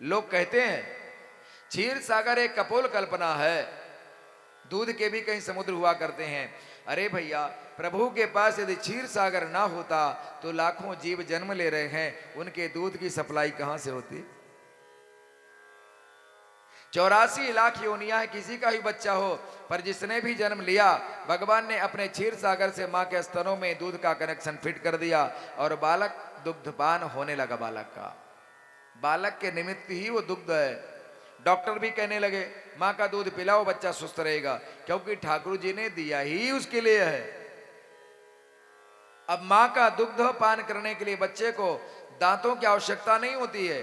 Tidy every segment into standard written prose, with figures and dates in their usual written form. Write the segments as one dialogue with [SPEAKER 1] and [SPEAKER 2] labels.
[SPEAKER 1] लोग कहते हैं क्षीर सागर एक कपोल कल्पना है, दूध के भी कहीं समुद्र हुआ करते हैं। अरे भैया, प्रभु के पास यदि क्षीर सागर ना होता तो लाखों जीव जन्म ले रहे हैं, उनके दूध की सप्लाई कहां से होती? 84 लाख योनियां है, किसी का भी बच्चा हो, पर जिसने भी जन्म लिया भगवान ने अपने क्षीर सागर से मां के स्तनों में दूध का कनेक्शन फिट कर दिया और बालक दुग्धपान होने लगा। बालक के निमित्त ही वो दुग्ध है। डॉक्टर भी कहने लगे मां का दूध पिलाओ, बच्चा सुस्त रहेगा, क्योंकि ठाकुर जी ने दिया ही उसके लिए है। अब मां का दुग्ध पान करने के लिए बच्चे को दांतों की आवश्यकता नहीं होती है।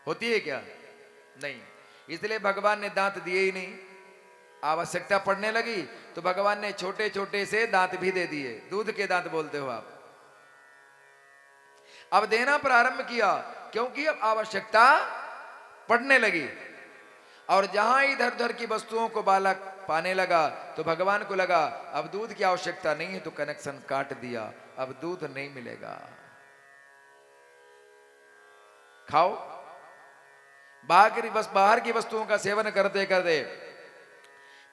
[SPEAKER 1] होती है क्या? नहीं। इसलिए भगवान ने दांत दिए ही नहीं। आवश्यकता पड़ने लगी तो भगवान ने छोटे छोटे से दांत भी दे दिए। दूध के दांत बोलते हो आप। अब देना प्रारंभ किया, क्योंकि अब आवश्यकता पड़ने लगी। और जहां इधर उधर की वस्तुओं को बालक पाने लगा तो भगवान को लगा अब दूध की आवश्यकता नहीं है, तो कनेक्शन काट दिया, अब दूध नहीं मिलेगा। खाओ। बाहर की वस्तुओं का सेवन करते करते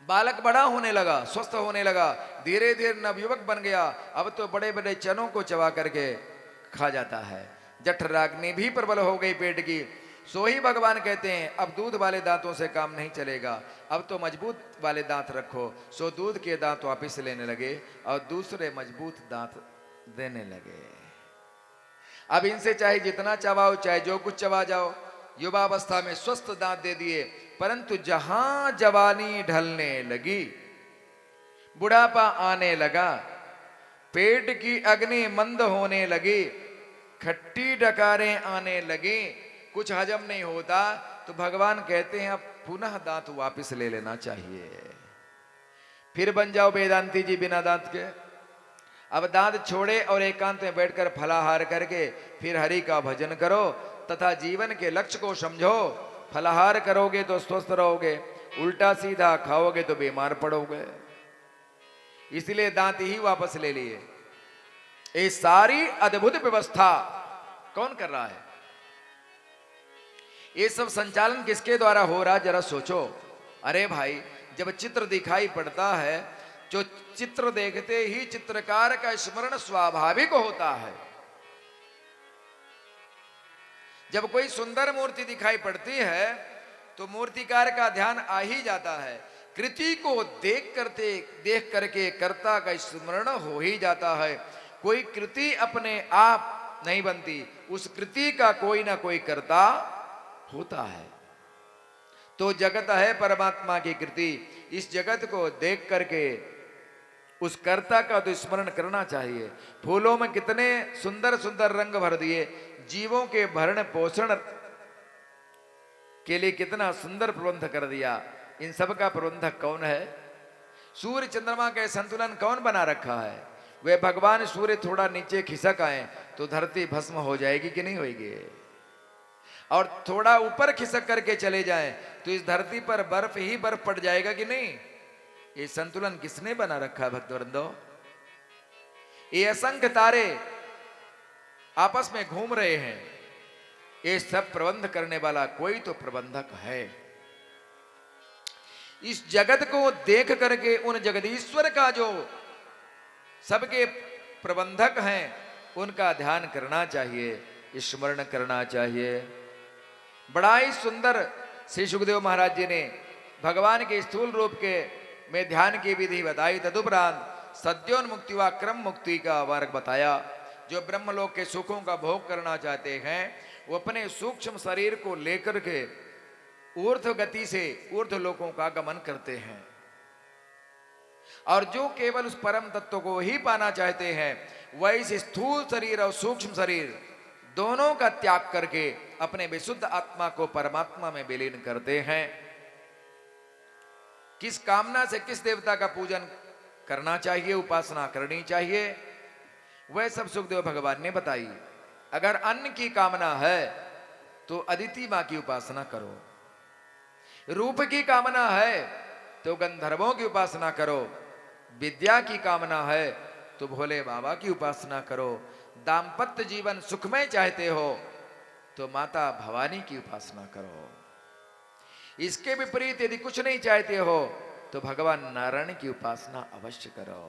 [SPEAKER 1] बालक बड़ा होने लगा, स्वस्थ होने लगा, धीरे धीरे नवयुवक बन गया। अब तो बड़े बड़े चनों को चबा करके खा जाता है। जठराग्नि भी प्रबल हो गई पेट की। सो ही भगवान कहते हैं अब दूध वाले दांतों से काम नहीं चलेगा, अब तो मजबूत वाले दांत रखो। सो दूध के दांत वापिस लेने लगे और दूसरे मजबूत दांत देने लगे। अब इनसे चाहे जितना चबाओ, चाहे जो कुछ चबा जाओ, युवावस्था में स्वस्थ दांत दे दिए, परंतु जहां जवानी ढलने लगी, बुढ़ापा आने लगा, पेट की अग्नि मंद होने लगी, खट्टी डकारें आने लगी, कुछ हजम नहीं होता, तो भगवान कहते हैं अब पुनः दांत वापस ले लेना चाहिए। फिर बन जाओ वेदांती जी बिना दांत के। अब दांत छोड़े और एकांत में बैठकर फलाहार करके फिर हरि का भजन करो तथा जीवन के लक्ष्य को समझो। फलाहार करोगे तो स्वस्थ रहोगे, उल्टा सीधा खाओगे तो बीमार पड़ोगे। इसलिए दांत ही वापस ले लिए। ये सारी अद्भुत व्यवस्था कौन कर रहा है? ये सब संचालन किसके द्वारा हो रहा है, जरा सोचो। अरे भाई, जब चित्र दिखाई पड़ता है, जो चित्र देखते ही चित्रकार का स्मरण स्वाभाविक होता है। जब कोई सुंदर मूर्ति दिखाई पड़ती है तो मूर्तिकार का ध्यान आ ही जाता है। कृति को देख करके कर्ता का स्मरण हो ही जाता है। कोई कृति अपने आप नहीं बनती, उस कृति का कोई ना कोई कर्ता होता है। तो जगत है परमात्मा की कृति। इस जगत को देख करके उस कर्ता का तो स्मरण करना चाहिए। फूलों में कितने सुंदर सुंदर रंग भर दिए, जीवों के भरण पोषण के लिए कितना सुंदर प्रबंध कर दिया। इन सब का प्रबंधक कौन है? सूर्य चंद्रमा का संतुलन कौन बना रखा है? वे भगवान सूर्य थोड़ा नीचे खिसक आए तो धरती भस्म हो जाएगी कि नहीं होगी? और थोड़ा ऊपर खिसक करके चले जाएं तो इस धरती पर बर्फ ही बर्फ पड़ जाएगा कि नहीं? ये संतुलन किसने बना रखा है भक्तवृंदो? ये असंख्य तारे आपस में घूम रहे हैं। ये सब प्रबंध करने वाला कोई तो प्रबंधक है। इस जगत को देख करके उन जगदीश्वर का जो सबके प्रबंधक हैं उनका ध्यान करना चाहिए, स्मरण करना चाहिए। बड़ा ही सुंदर श्री सुखदेव महाराज जी ने भगवान के स्थूल रूप के में ध्यान की विधि बताई। तदुपरांत सद्योन्मुक्ति व क्रम मुक्ति का मार्ग बताया। जो ब्रह्मलोक के सुखों का भोग करना चाहते हैं वो अपने सूक्ष्म शरीर को लेकर के ऊर्ध्व गति से ऊर्ध्व लोकों का गमन करते हैं। और जो केवल उस परम तत्व को ही पाना चाहते हैं वह इस स्थूल शरीर और सूक्ष्म शरीर दोनों का त्याग करके अपने विशुद्ध आत्मा को परमात्मा में विलीन करते हैं। किस कामना से किस देवता का पूजन करना चाहिए, उपासना करनी चाहिए, वह सब सुखदेव भगवान ने बताई। अगर अन्न की कामना है तो अदिति मां की उपासना करो। रूप की कामना है तो गंधर्वों की उपासना करो। विद्या की कामना है तो भोले बाबा की उपासना करो। दाम्पत्य जीवन सुखमय चाहते हो तो माता भवानी की उपासना करो। इसके विपरीत यदि कुछ नहीं चाहते हो तो भगवान नारायण की उपासना अवश्य करो।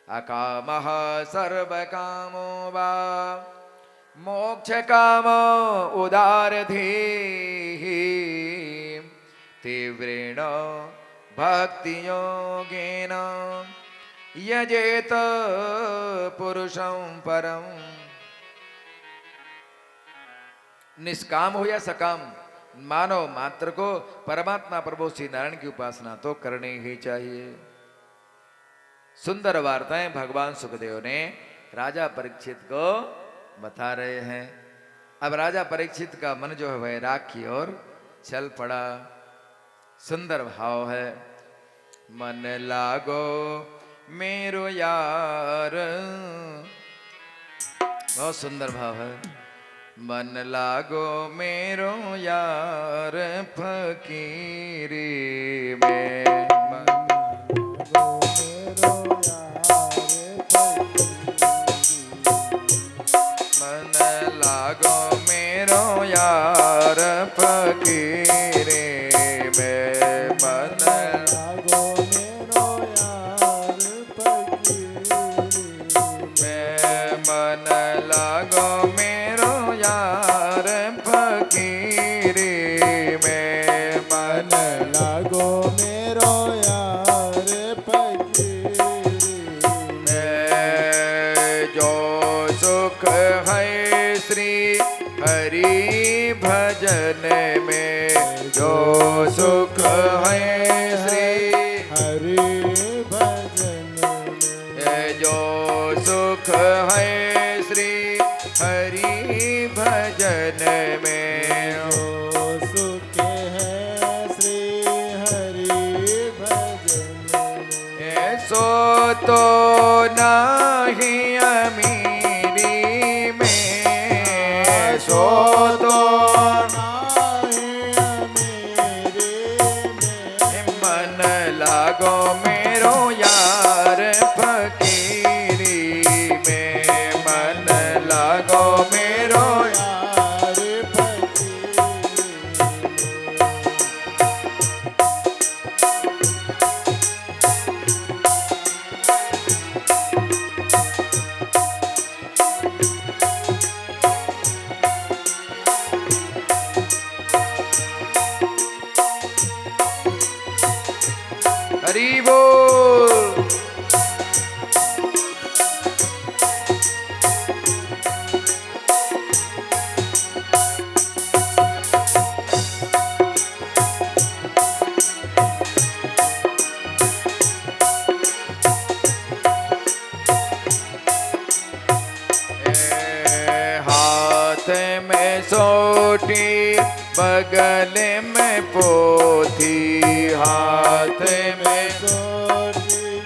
[SPEAKER 1] अकामः सर्व कामो वा मोक्ष कामो उदारधीः तीव्रेण भक्ति योगेन यजेत पुरुषं परम। निष्काम हो या सकाम, मानव मात्र को परमात्मा प्रभु श्री नारायण की उपासना तो करनी ही चाहिए। सुंदर वार्ताएं भगवान सुखदेव ने राजा परीक्षित को बता रहे हैं। अब राजा परीक्षित का मन जो है वैराग की ओर चल पड़ा। सुंदर भाव है, मन लागो मेरो यार, बहुत सुंदर भाव है। मन लागो मेरो यार फकीरी में, मन लागो मेरो यार फकीरी में, मन लागो मेरो यार फकीरी में, मन लागो मेरो यार फकीरी में, मन लागो मेरो यार फकीरी में। जो सुख है श्री हरि भजन में, जो सुख है श्री हरि भजन में, जो सुख है श्री हरि भजन में, जो सुख है श्री हरि भजन में। सो तो नहीं अमीरी में, सो तो नहीं अमीरी में, मन लागो मेरो यार फकीरी में, मन लागो मेरो यार फकीरी में। हरि बोल। हाथ में सोटी बगल में पोथी, हाथ में सोटी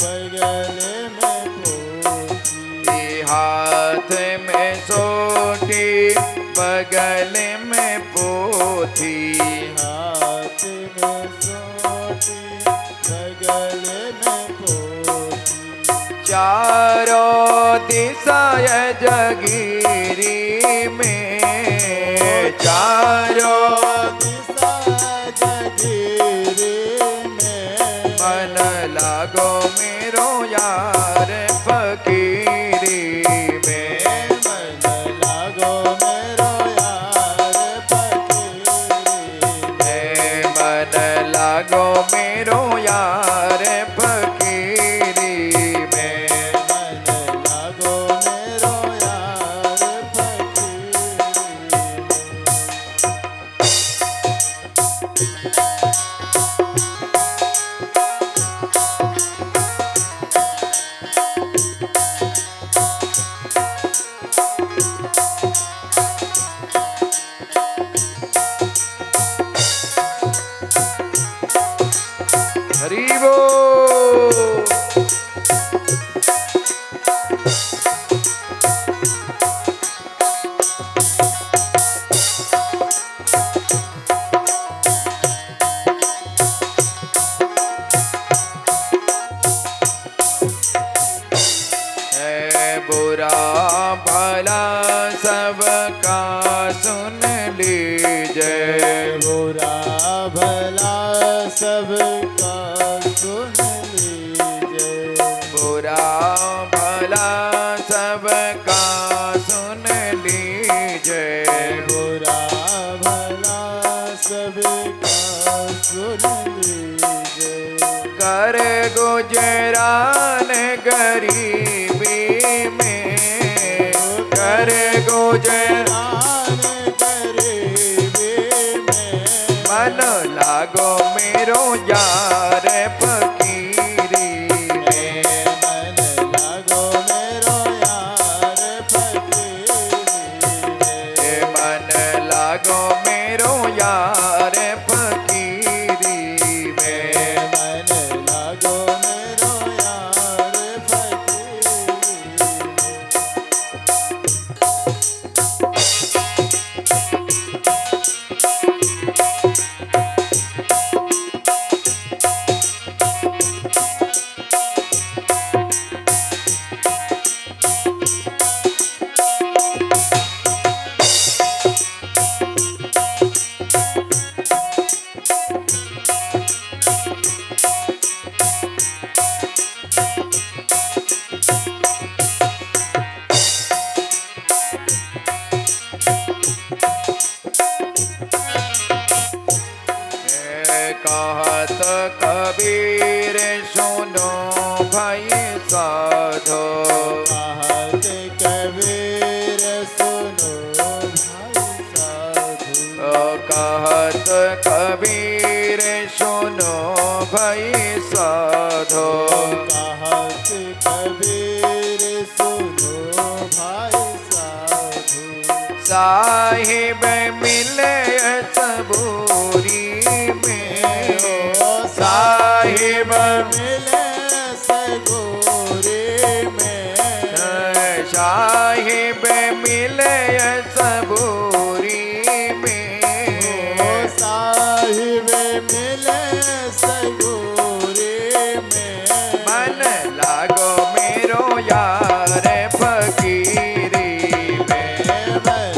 [SPEAKER 1] बगल में पोथी, हाथ में सोटी बगल में पोथी, हाथ में सोटी बगल में पोथी। चारों दिशाय जगीरी में, चारों दिशा जगीरी में, मन लागो मेरो यार फकीरी में, मन लागो मेरो यार फकीरी में, मन लागो मेरो यार फकीरी में, मन लागो मेरो यार फकीरी में। हरि बोल। बुरा भला सबका लीजिए।
[SPEAKER 2] बुरा भला सबका सुन लीजिए।
[SPEAKER 1] बुरा भला सबका सुन लीजिए।
[SPEAKER 2] बुरा भला सबका सुन लीजिए।
[SPEAKER 1] कर गुजरान गरीबी में, कर गुजरान
[SPEAKER 2] गरीबी में,
[SPEAKER 1] मन लागो मेरो यार फकीरी में।
[SPEAKER 2] मन लागो मेरो यार फकीरी में।
[SPEAKER 1] मन लागो मेरो यार फकीरी में।
[SPEAKER 2] मन लागो मेरो यार फकीरी में।
[SPEAKER 1] कहत कबीर सुनो भाई साधो।
[SPEAKER 2] कहत कबीर सुनो भाई साधु।
[SPEAKER 1] कहत कबीर सुनो भाई साधो।
[SPEAKER 2] कहत कबीर सुनो भाई साधु।
[SPEAKER 1] साहिब मिले सबूरी में, साहिब
[SPEAKER 2] मिले सगोरे में।
[SPEAKER 1] साहिब मिले सबूरी में।
[SPEAKER 2] साहिब मिले सगोरे में।
[SPEAKER 1] मन लागो मेरो यार फकीरी में।
[SPEAKER 2] मन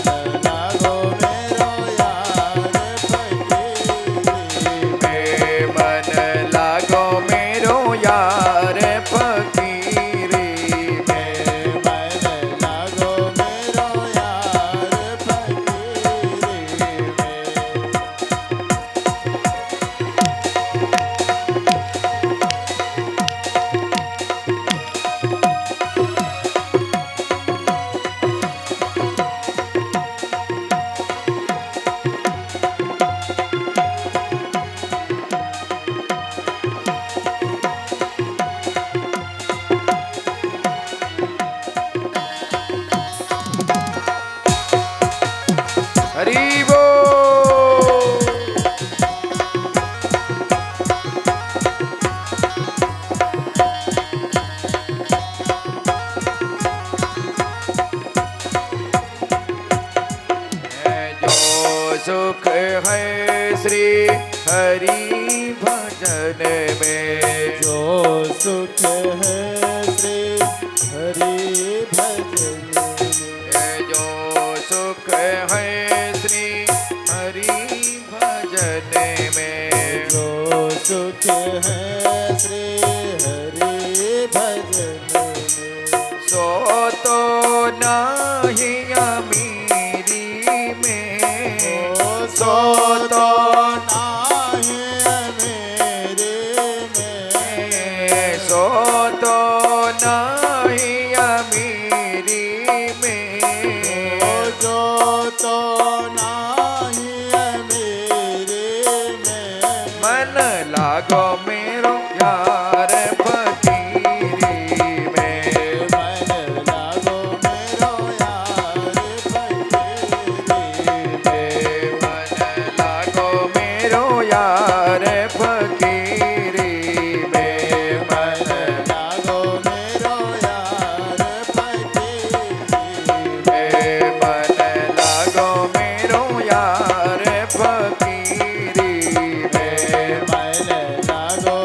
[SPEAKER 2] लागो मेरो यार फकीरी में।
[SPEAKER 1] मन लागो मेरो यार फकीरी में।
[SPEAKER 2] मन लागो मेरो यार फकीरी में।
[SPEAKER 1] हरि बोल। जो सुख है श्री हरि भजन में।
[SPEAKER 2] जो सुख है श्री हरि भजन में।
[SPEAKER 1] जो सुख है श्री हरि भजन में।
[SPEAKER 2] जो सुख है श्री हरि भजन में।
[SPEAKER 1] सो तो नाही अमीरी में। सो तो
[SPEAKER 2] नाही मेरे में।
[SPEAKER 1] सो तो नाही अमीरी में।
[SPEAKER 2] जो तो नाही मेरे में।
[SPEAKER 1] मन लागो मेरो यार फकीरी में।
[SPEAKER 2] मन लागो मेरो यार फकीरी में।
[SPEAKER 1] मन लागो मेरो यार फकीरी में। मन
[SPEAKER 2] लागो मेरो यार फकीरी में।
[SPEAKER 1] मन लागो मेरो यार फकीरी में।
[SPEAKER 2] मन लागो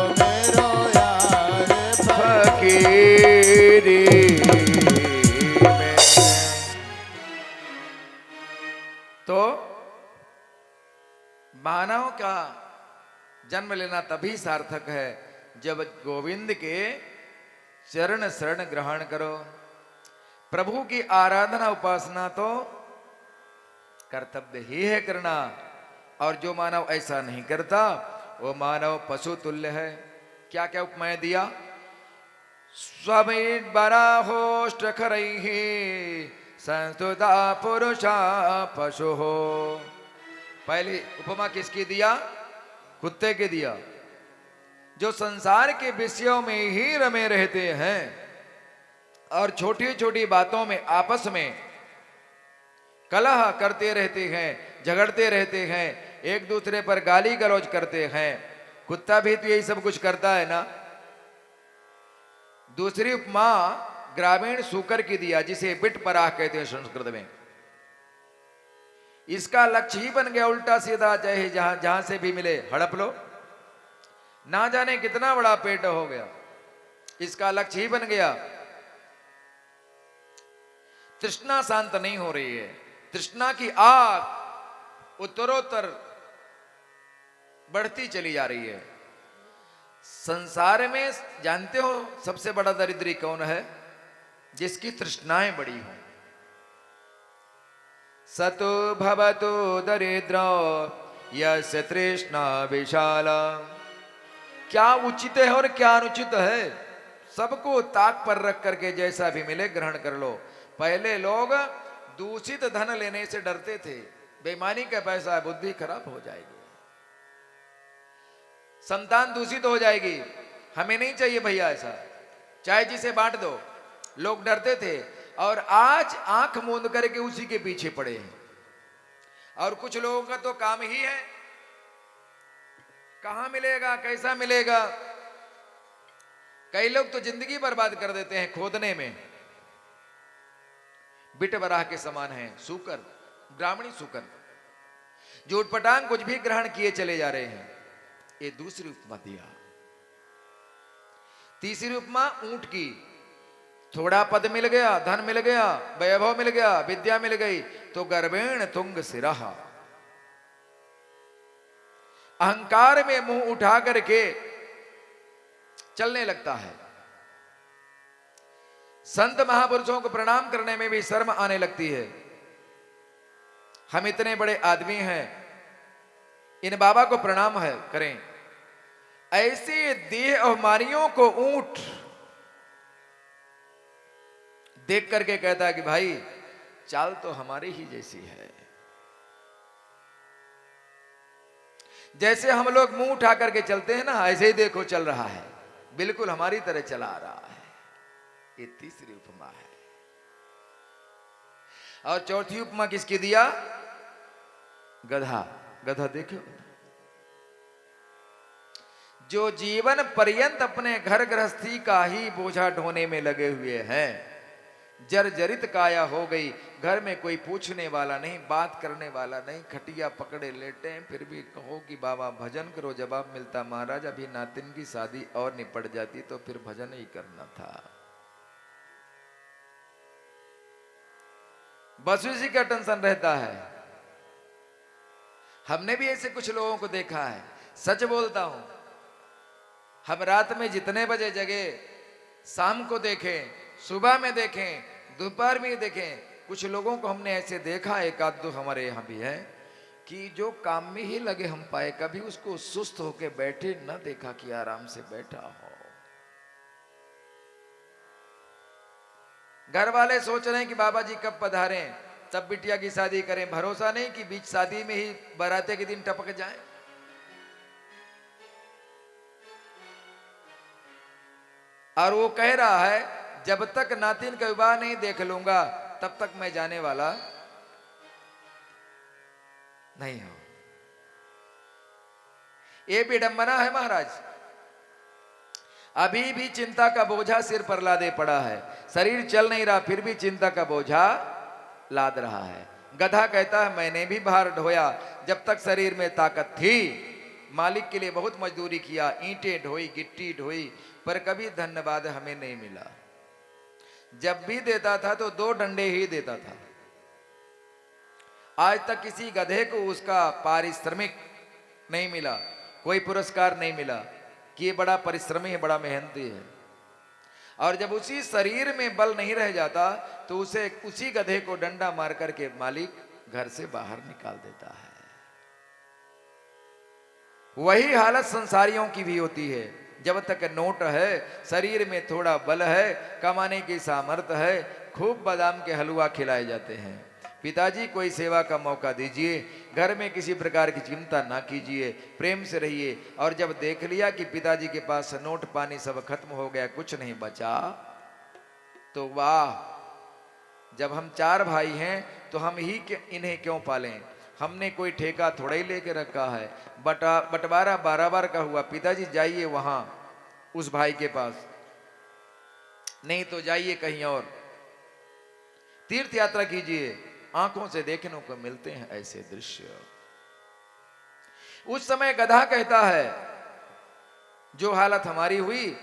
[SPEAKER 1] मानव का जन्म लेना तभी सार्थक है जब गोविंद के चरण शरण ग्रहण करो। प्रभु की आराधना उपासना तो कर्तव्य ही है करना, और जो मानव ऐसा नहीं करता वो मानव पशु तुल्य है। क्या क्या उपमाएं दिया? स्वमेत बराहोष्ट खरैहि संस्तुता पुरुषा पशु हो। पहली उपमा किसकी दिया? कुत्ते के दिया, जो संसार के विषयों में ही रमे रहते हैं और छोटी छोटी बातों में आपस में कलह करते रहते हैं, झगड़ते रहते हैं, एक दूसरे पर गाली गलौज करते हैं। कुत्ता भी तो यही सब कुछ करता है ना। दूसरी उपमा ग्रामीण सूकर की दिया, जिसे बिट पराह कहते हैं संस्कृत में। इसका लक्ष्य ही बन गया उल्टा सीधा, चाहे जहां जहां से भी मिले हड़प लो। ना जाने कितना बड़ा पेट हो गया, इसका लक्ष्य ही बन गया। तृष्णा शांत नहीं हो रही है, तृष्णा की आग उत्तरोत्तर बढ़ती चली जा रही है। संसार में जानते हो सबसे बड़ा दरिद्री कौन है? जिसकी तृष्णाएं बड़ी हों। सतो भवतो दरिद्रो यस्य तृष्णा विशाला। क्या उचित है और क्या अनुचित है, सबको ताक पर रख करके जैसा भी मिले ग्रहण कर लो। पहले लोग दूषित धन लेने से डरते थे, बेईमानी का पैसा है, बुद्धि खराब हो जाएगी, संतान दूषित हो जाएगी, हमें नहीं चाहिए भैया ऐसा, चाहे जिसे बांट दो। लोग डरते थे, और आज आंख मूंद करके उसी के पीछे पड़े हैं। और कुछ लोगों का तो काम ही है, कहां मिलेगा, कैसा मिलेगा। कई लोग तो जिंदगी बर्बाद कर देते हैं खोदने में। बिट बराह के समान है सूकर, ग्रामीण सूकर, जो उटपटांग कुछ भी ग्रहण किए चले जा रहे हैं। ये दूसरी उपमा दिया। तीसरी उपमा ऊंट की। थोड़ा पद मिल गया, धन मिल गया, वैभव मिल गया, विद्या मिल गई तो गर्वेण तुंग सिरहा, अहंकार में मुंह उठा करके चलने लगता है। संत महापुरुषों को प्रणाम करने में भी शर्म आने लगती है। हम इतने बड़े आदमी हैं, इन बाबा को प्रणाम है करें। ऐसे देह अभिमानियों को ऊंट देख करके कहता है कि भाई चाल तो हमारी ही जैसी है। जैसे हम लोग मुंह उठा करके चलते हैं ना, ऐसे ही देखो चल रहा है, बिल्कुल हमारी तरह चला आ रहा है। ये तीसरी उपमा है। और चौथी उपमा किसकी दिया? गधा। गधा देखो, जो जीवन पर्यंत अपने घर गृहस्थी का ही बोझा ढोने में लगे हुए हैं, जर्जरित काया हो गई, घर में कोई पूछने वाला नहीं, बात करने वाला नहीं, खटिया पकड़े लेटे हैं, फिर भी कहो कि बाबा भजन करो, जवाब मिलता महाराज अभी नातिन की शादी और निपट जाती तो फिर भजन ही करना था। बस उसी का टेंशन रहता है। हमने भी ऐसे कुछ लोगों को देखा है, सच बोलता हूं। हम रात में जितने बजे जगे, शाम को देखें, सुबह में देखें, दोपहर में देखें, कुछ लोगों को हमने ऐसे देखा, एक आध दो हमारे यहां भी है, कि जो काम में ही लगे हम पाए, कभी उसको सुस्त होके बैठे न देखा कि आराम से बैठा हो। घर वाले सोच रहे हैं कि बाबा जी कब पधारें, तब बिटिया की शादी करें। भरोसा नहीं कि बीच शादी में ही बाराते के दिन टपक जाए। और वो कह रहा है जब तक नातिन का विवाह नहीं देख लूंगा तब तक मैं जाने वाला नहीं हूं। ये विडंबना है महाराज। अभी भी चिंता का बोझा सिर पर लादे पड़ा है। शरीर चल नहीं रहा, फिर भी चिंता का बोझा लाद रहा है। गधा कहता है मैंने भी भार ढोया, जब तक शरीर में ताकत थी मालिक के लिए बहुत मजदूरी किया, ईंटें ढोई, गिट्टी ढोई, पर कभी धन्यवाद हमें नहीं मिला। जब भी देता था तो 2 डंडे ही देता था। आज तक किसी गधे को उसका पारिश्रमिक नहीं मिला, कोई पुरस्कार नहीं मिला कि ये बड़ा परिश्रमी है, बड़ा मेहनती है। और जब उसी शरीर में बल नहीं रह जाता तो उसे उसी गधे को डंडा मार करके मालिक घर से बाहर निकाल देता है। वही हालत संसारियों की भी होती है। जब तक नोट है, शरीर में थोड़ा बल है, कमाने की सामर्थ्य है, खूब बादाम के हलवा खिलाए जाते हैं। पिताजी कोई सेवा का मौका दीजिए, घर में किसी प्रकार की चिंता ना कीजिए, प्रेम से रहिए। और जब देख लिया कि पिताजी के पास नोट पानी सब खत्म हो गया, कुछ नहीं बचा, तो वाह, जब हम 4 भाई हैं तो हम ही इन्हें क्यों पालें? हमने कोई ठेका थोड़ा ही लेके रखा है। बंटवारा बार का हुआ, पिताजी जाइए वहां उस भाई के पास, नहीं तो जाइए कहीं और, तीर्थ यात्रा कीजिए। आंखों से देखने को मिलते हैं ऐसे दृश्य। उस समय गधा कहता है, जो हालत हमारी हुई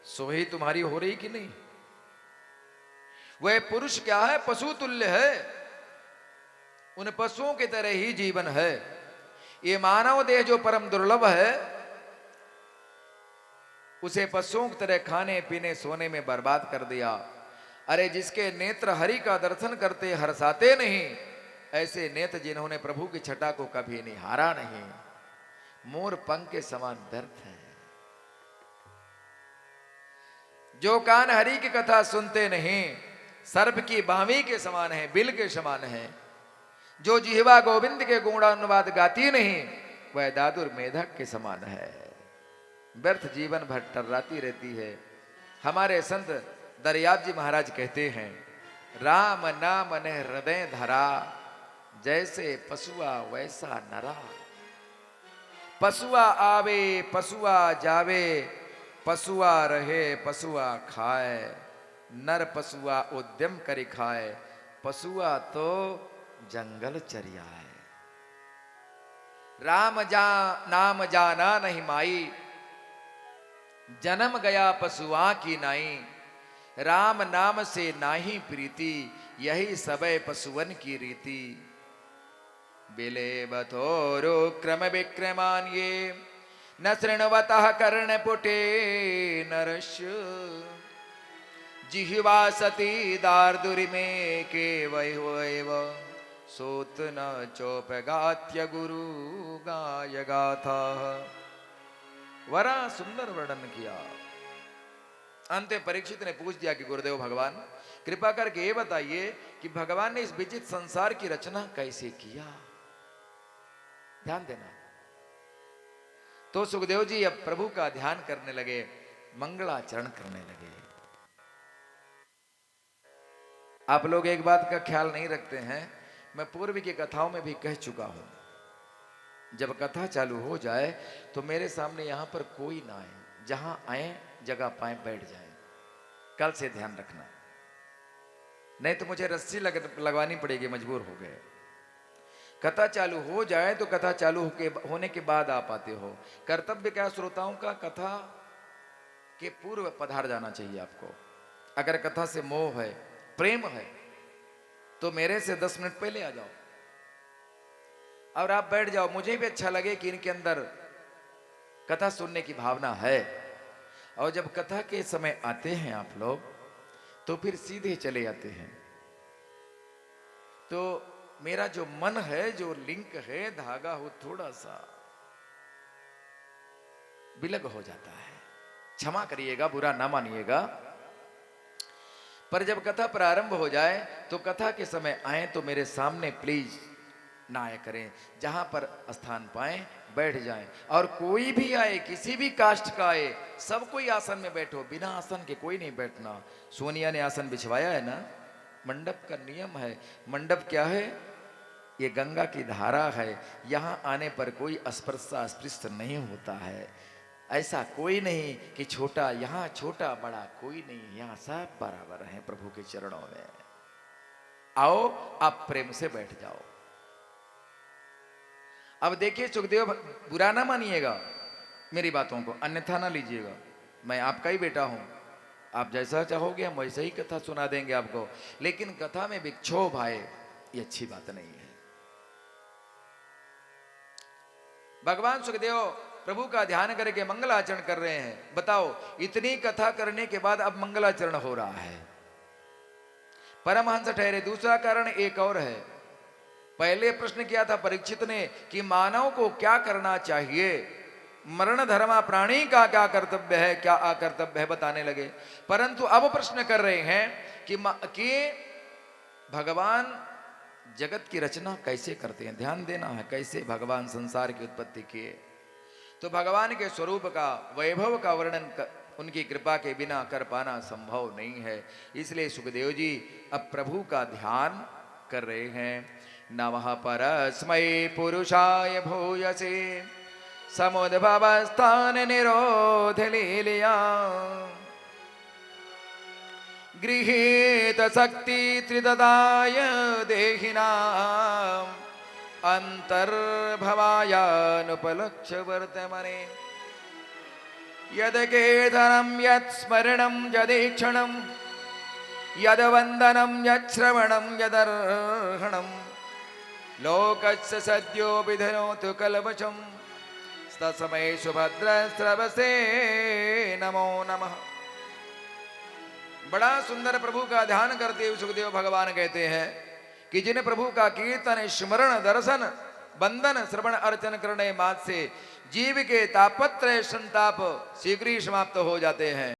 [SPEAKER 1] सो ही तुम्हारी हो रही कि नहीं? वह पुरुष क्या है? पशु तुल्य है, उन पशुओं की तरह ही जीवन है। ये मानव देह जो परम दुर्लभ है, उसे पशुओं की तरह खाने पीने सोने में बर्बाद कर दिया। अरे जिसके नेत्र हरि का दर्शन करते हर्षाते नहीं, ऐसे नेत्र जिन्होंने प्रभु की छटा को कभी निहारा नहीं, मोर पंख के समान व्यर्थ है। जो कान हरि की कथा सुनते नहीं, सर्प की बावी के समान है, बिल के समान है। जो जिह्वा गोविंद के गुणानुवाद गाती नहीं, वह दादुर मेढक के समान है। व्यर्थ जीवन भर टर्राती रहती है। हमारे संत दरियाब जी महाराज कहते हैं, राम नाम ने हृदय धरा, जैसे पशुआ वैसा नरा। पशुआ आवे पशुआ जावे, पशुआ रहे पशुआ खाए। नर पशुआ उद्यम करी खाए, पशुआ तो जंगल चरिया है। राम नाम जाना नहीं माई, जन्म गया पशुआ की नाई। राम नाम से नाही प्रीति, यही सबे पशुवन की रीति। बिले बथोरो क्रम विक्रमान्ये, न शृण्वतः कर्ण पुटे नरस्य। जिह्वा सती दार्दुरि में के वैव, सोत न चोपगात्य गुरु गाय गाथा। वरा सुंदर वर्णन किया। अंत में परीक्षित ने पूछ दिया कि गुरुदेव भगवान, कृपा करके ये बताइए कि भगवान ने इस विचित्र संसार की रचना कैसे किया? ध्यान देना। तो सुखदेव जी अब प्रभु का ध्यान करने लगे, मंगलाचरण करने लगे। आप लोग एक बात का ख्याल नहीं रखते हैं, मैं पूर्व की कथाओं में भी कह चुका हूं, जब कथा चालू हो जाए तो मेरे सामने यहां पर कोई ना आए, जहां आए जगह पाए बैठ जाए। कल से ध्यान रखना, नहीं तो मुझे रस्सी लगवानी पड़ेगी, मजबूर हो गए। कथा चालू हो जाए तो कथा चालू होने के बाद आप आते हो। कर्तव्य क्या श्रोताओं का? कथा के पूर्व पधार जाना चाहिए आपको। अगर कथा से मोह है, प्रेम है, तो मेरे से 10 मिनट पहले आ जाओ और आप बैठ जाओ। मुझे भी अच्छा लगे कि इनके अंदर कथा सुनने की भावना है। और जब कथा के समय आते हैं आप लोग, तो फिर सीधे चले आते हैं। तो मेरा जो मन है, जो लिंक है, धागा हो थोड़ा सा विलग हो जाता है। क्षमा करिएगा, बुरा ना मानिएगा। पर जब कथा प्रारंभ हो जाए तो कथा के समय आए तो मेरे सामने प्लीज ना आया करें। जहां पर स्थान पाए बैठ जाएं। और कोई भी आए, किसी भी कास्ट का आए, सब कोई आसन में बैठो, बिना आसन के कोई नहीं बैठना। सोनिया ने आसन बिछवाया है ना, मंडप का नियम है। मंडप क्या है? ये गंगा की धारा है। यहां आने पर कोई अस्पृश्य नहीं होता है। ऐसा कोई नहीं कि छोटा, यहां छोटा बड़ा कोई नहीं, यहां सब बराबर हैं प्रभु के चरणों में। आओ, आप प्रेम से बैठ जाओ। अब देखिए सुखदेव, बुरा ना मानिएगा मेरी बातों को, अन्यथा ना लीजिएगा। मैं आपका ही बेटा हूं, आप जैसा चाहोगे हम वैसे ही कथा सुना देंगे आपको। लेकिन कथा में विक्षोभ आए, ये अच्छी बात नहीं है। भगवान सुखदेव प्रभु का ध्यान करके मंगलाचरण कर रहे हैं। बताओ, इतनी कथा करने के बाद अब मंगलाचरण हो रहा है। परमहंस ठहरे। दूसरा कारण एक और है। पहले प्रश्न किया था परीक्षित ने कि मानव को क्या करना चाहिए, मरण धर्मा प्राणी का क्या कर्तव्य है, क्या अकर्तव्य है, बताने लगे। परंतु अब प्रश्न कर रहे हैं कि भगवान जगत की रचना कैसे करते हैं। ध्यान देना है, कैसे भगवान संसार की उत्पत्ति किए। तो भगवान के स्वरूप का, वैभव का वर्णन उनकी कृपा के बिना कर पाना संभव नहीं है। इसलिए सुखदेव जी अब प्रभु का ध्यान कर रहे हैं। नमः परस्मै पुरुषाय भूयसे समुद्भवस्थान निरोध लीलया गृहीत शक्ति त्रिददाय देहिनाम् अंतर्भवायानुपलक्ष्य वर्तमने यद्केधनं यत्स्मरणं यदीक्षणं यद्वन्दनं यच्छ्रवणं यदर्हणं लोकस्य सद्यो विधनोतु कल्मषं तस्मै सुभद्रस्रवसे नमो नमः। बड़ा सुंदर प्रभु का ध्यान करते हुए सुखदेव भगवान कहते हैं कि जिन प्रभु का कीर्तन, स्मरण, दर्शन, बंदन, श्रवण, अर्चन करने मात्र से जीव के तापत्रय संताप शीघ्र ही समाप्त हो जाते हैं।